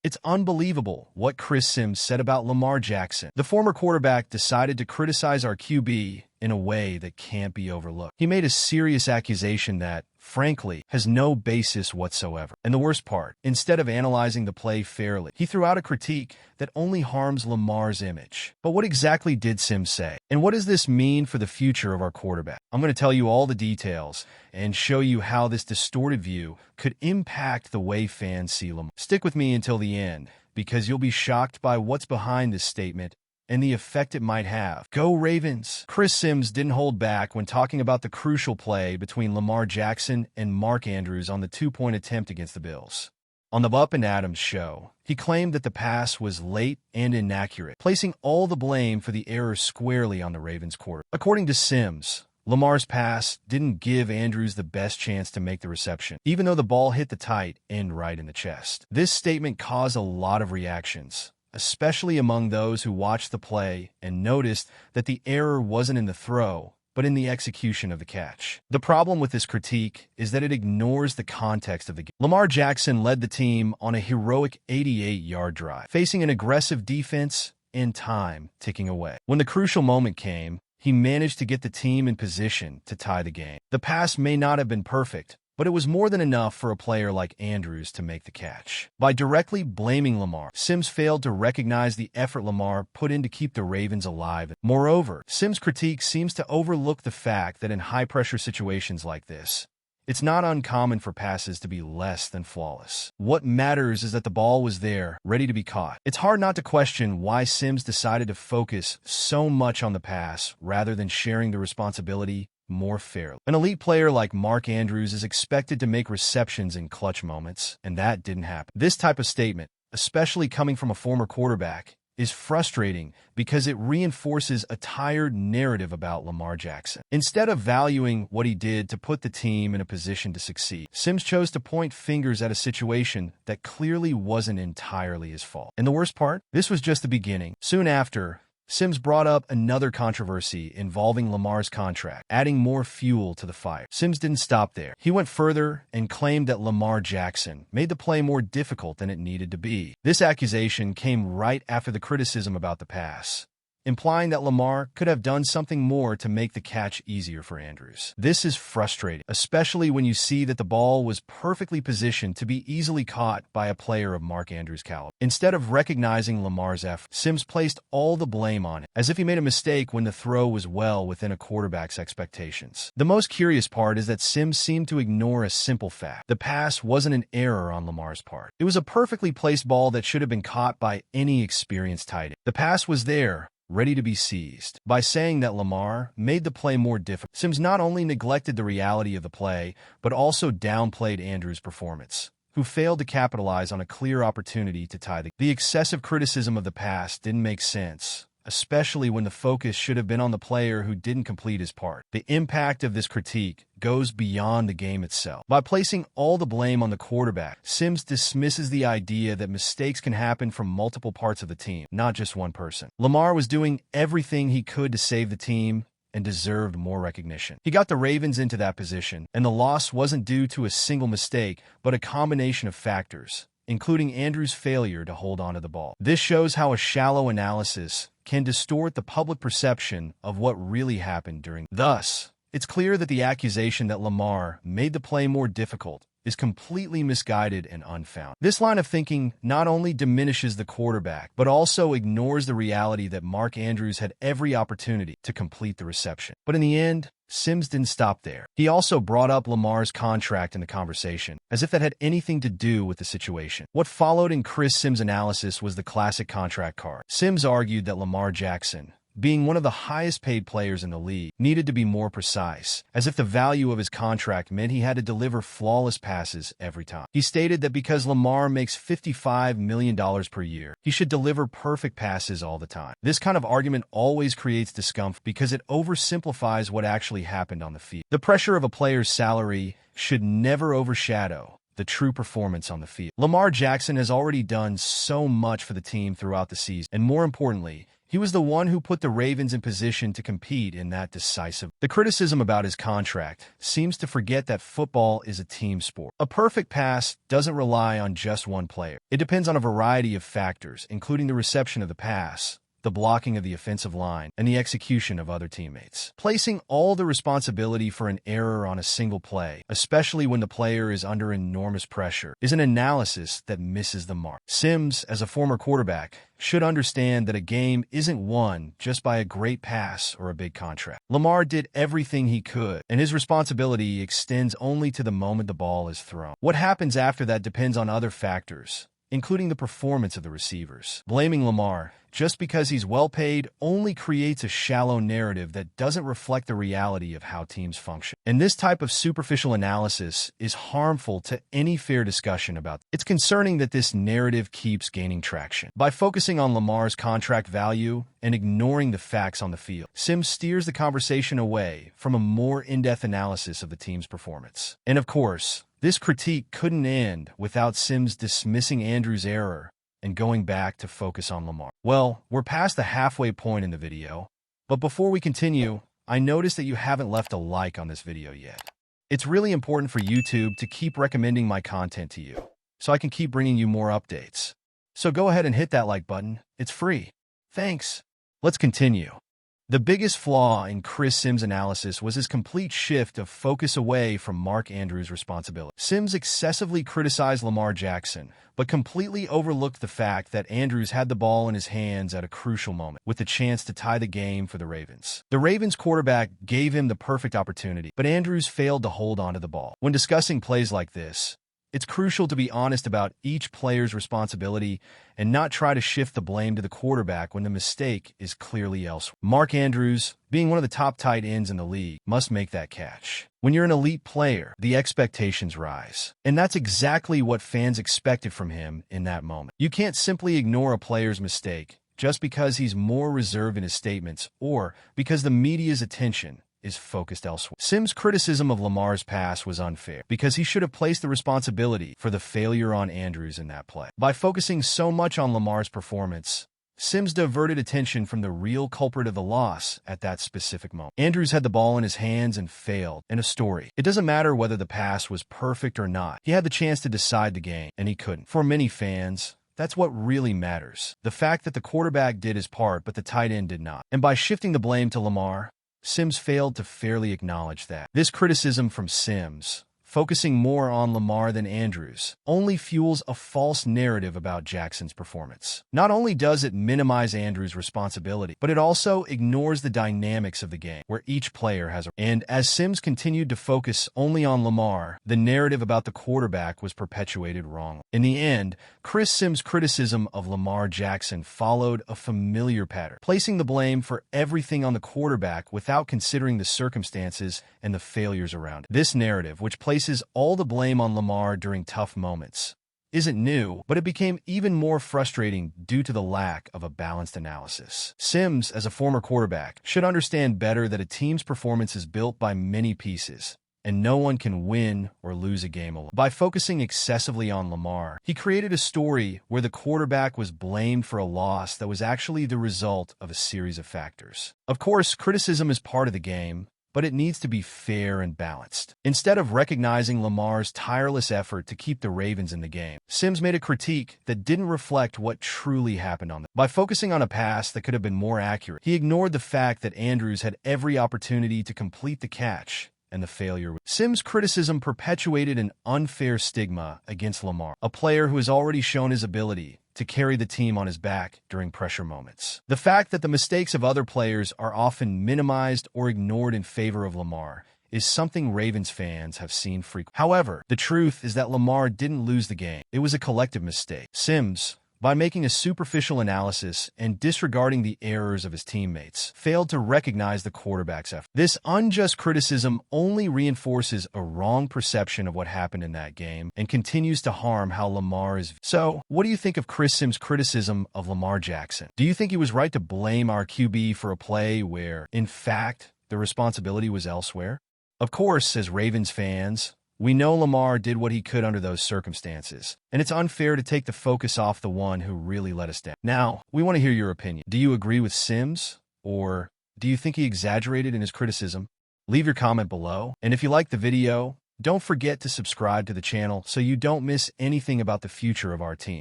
It's unbelievable what Chris Sims said about Lamar Jackson. The former quarterback decided to criticize our QB in a way that can't be overlooked. He made a serious accusation that, frankly, has no basis whatsoever. And the worst part, instead of analyzing the play fairly, he threw out a critique that only harms Lamar's image. But what exactly did Sims say? And what does this mean for the future of our quarterback? I'm going to tell you all the details and show you how this distorted view could impact the way fans see Lamar. Stick with me until the end, because you'll be shocked by what's behind this statement and the effect it might have. Go Ravens! Chris Sims didn't hold back when talking about the crucial play between Lamar Jackson and Mark Andrews on the two-point attempt against the Bills. On the Up and Adams show, he claimed that the pass was late and inaccurate, placing all the blame for the error squarely on the Ravens' quarterback. According to Sims, Lamar's pass didn't give Andrews the best chance to make the reception, even though the ball hit the tight end right in the chest. This statement caused a lot of reactions, especially among those who watched the play and noticed that the error wasn't in the throw, but in the execution of the catch. The problem with this critique is that it ignores the context of the game. Lamar Jackson led the team on a heroic 88-yard drive, facing an aggressive defense and time ticking away. When the crucial moment came, he managed to get the team in position to tie the game. The pass may not have been perfect, but it was more than enough for a player like Andrews to make the catch. By directly blaming Lamar, Sims failed to recognize the effort Lamar put in to keep the Ravens alive. Moreover, Sims' critique seems to overlook the fact that in high-pressure situations like this, it's not uncommon for passes to be less than flawless. What matters is that the ball was there, ready to be caught. It's hard not to question why Sims decided to focus so much on the pass rather than sharing the responsibility more fairly. An elite player like Mark Andrews is expected to make receptions in clutch moments, and that didn't happen. This type of statement, especially coming from a former quarterback, is frustrating because it reinforces a tired narrative about Lamar Jackson. Instead of valuing what he did to put the team in a position to succeed, Sims chose to point fingers at a situation that clearly wasn't entirely his fault. And the worst part? This was just the beginning. Soon after, Sims brought up another controversy involving Lamar's contract, adding more fuel to the fire. Sims didn't stop there. He went further and claimed that Lamar Jackson made the play more difficult than it needed to be. This accusation came right after the criticism about the pass, implying that Lamar could have done something more to make the catch easier for Andrews. This is frustrating, especially when you see that the ball was perfectly positioned to be easily caught by a player of Mark Andrews' caliber. Instead of recognizing Lamar's effort, Sims placed all the blame on it, as if he made a mistake when the throw was well within a quarterback's expectations. The most curious part is that Sims seemed to ignore a simple fact. The pass wasn't an error on Lamar's part. It was a perfectly placed ball that should have been caught by any experienced tight end. The pass was there, ready to be seized. By saying that Lamar made the play more difficult, Sims not only neglected the reality of the play, but also downplayed Andrews' performance, who failed to capitalize on a clear opportunity to tie the game. The excessive criticism of the pass didn't make sense, especially when the focus should have been on the player who didn't complete his part. The impact of this critique goes beyond the game itself. By placing all the blame on the quarterback, Sims dismisses the idea that mistakes can happen from multiple parts of the team, not just one person. Lamar was doing everything he could to save the team and deserved more recognition. He got the Ravens into that position, and the loss wasn't due to a single mistake, but a combination of factors, including Andrews' failure to hold onto the ball. This shows how a shallow analysis can distort the public perception of what really happened during. Thus, it's clear that the accusation that Lamar made the play more difficult is completely misguided and unfounded. This line of thinking not only diminishes the quarterback, but also ignores the reality that Mark Andrews had every opportunity to complete the reception. But in the end, Sims didn't stop there. He also brought up Lamar's contract in the conversation, as if that had anything to do with the situation. What followed in Chris Sims' analysis was the classic contract card. Sims argued that Lamar Jackson, being one of the highest paid players in the league, needed to be more precise, as if the value of his contract meant he had to deliver flawless passes every time. He stated that because Lamar makes $55 million per year, he should deliver perfect passes all the time. This kind of argument always creates discomfort because it oversimplifies what actually happened on the field. The pressure of a player's salary should never overshadow the true performance on the field. Lamar Jackson has already done so much for the team throughout the season, and more importantly, He was the one who put the Ravens in position to compete in that decisive. The criticism about his contract seems to forget that football is a team sport. A perfect pass doesn't rely on just one player. It depends on a variety of factors, including the reception of the pass, the blocking of the offensive line, and the execution of other teammates. Placing all the responsibility for an error on a single play, especially when the player is under enormous pressure, is an analysis that misses the mark. Sims, as a former quarterback, should understand that a game isn't won just by a great pass or a big contract. Lamar did everything he could, and his responsibility extends only to the moment the ball is thrown. What happens after that depends on other factors, including the performance of the receivers. Blaming Lamar just because he's well paid only creates a shallow narrative that doesn't reflect the reality of how teams function. And this type of superficial analysis is harmful to any fair discussion about it. It's concerning that this narrative keeps gaining traction. By focusing on Lamar's contract value and ignoring the facts on the field, Sims steers the conversation away from a more in-depth analysis of the team's performance. And of course, this critique couldn't end without Sims dismissing Andrews' error and going back to focus on Lamar. Well, we're past the halfway point in the video, but before we continue, I noticed that you haven't left a like on this video yet. It's really important for YouTube to keep recommending my content to you, so I can keep bringing you more updates. So go ahead and hit that like button. It's free. Thanks. Let's continue. The biggest flaw in Chris Sims' analysis was his complete shift of focus away from Mark Andrews' responsibility. Sims excessively criticized Lamar Jackson, but completely overlooked the fact that Andrews had the ball in his hands at a crucial moment, with the chance to tie the game for the Ravens. The Ravens quarterback gave him the perfect opportunity, but Andrews failed to hold onto the ball. When discussing plays like this, it's crucial to be honest about each player's responsibility and not try to shift the blame to the quarterback when the mistake is clearly elsewhere. Mark Andrews, being one of the top tight ends in the league, must make that catch. When you're an elite player, the expectations rise. And that's exactly what fans expected from him in that moment. You can't simply ignore a player's mistake just because he's more reserved in his statements or because the media's attention is focused elsewhere. Sims' criticism of Lamar's pass was unfair because he should have placed the responsibility for the failure on Andrews in that play. By focusing so much on Lamar's performance, Sims diverted attention from the real culprit of the loss at that specific moment. Andrews had the ball in his hands and failed in a story. It doesn't matter whether the pass was perfect or not. He had the chance to decide the game, and he couldn't. For many fans, that's what really matters. The fact that the quarterback did his part, but the tight end did not. And by shifting the blame to Lamar, Sims failed to fairly acknowledge that. This criticism from Sims, focusing more on Lamar than Andrews, only fuels a false narrative about Jackson's performance. Not only does it minimize Andrews' responsibility, but it also ignores the dynamics of the game, where each player has a... And as Sims continued to focus only on Lamar, the narrative about the quarterback was perpetuated wrongly. In the end, Chris Sims' criticism of Lamar Jackson followed a familiar pattern, placing the blame for everything on the quarterback without considering the circumstances and the failures around it. This narrative, which places all the blame on Lamar during tough moments, isn't new, but it became even more frustrating due to the lack of a balanced analysis. Sims, as a former quarterback, should understand better that a team's performance is built by many pieces, and no one can win or lose a game alone. By focusing excessively on Lamar, he created a story where the quarterback was blamed for a loss that was actually the result of a series of factors. Of course, criticism is part of the game, but it needs to be fair and balanced. Instead of recognizing Lamar's tireless effort to keep the Ravens in the game, Sims made a critique that didn't reflect what truly happened on them. By focusing on a pass that could have been more accurate, he ignored the fact that Andrews had every opportunity to complete the catch, and the failure. Sims' criticism perpetuated an unfair stigma against Lamar, a player who has already shown his ability to carry the team on his back during pressure moments. The fact that the mistakes of other players are often minimized or ignored in favor of Lamar is something Ravens fans have seen frequently. However, the truth is that Lamar didn't lose the game. It was a collective mistake. Sims, by making a superficial analysis and disregarding the errors of his teammates, failed to recognize the quarterback's effort. This unjust criticism only reinforces a wrong perception of what happened in that game and continues to harm how Lamar is. So, what do you think of Chris Sims' criticism of Lamar Jackson? Do you think he was right to blame our QB for a play where, in fact, the responsibility was elsewhere? Of course, as Ravens fans, We know Lamar did what he could under those circumstances, and it's unfair to take the focus off the one who really let us down. Now, we want to hear your opinion. Do you agree with Sims, or do you think he exaggerated in his criticism? Leave your comment below, and if you like the video, don't forget to subscribe to the channel so you don't miss anything about the future of our team.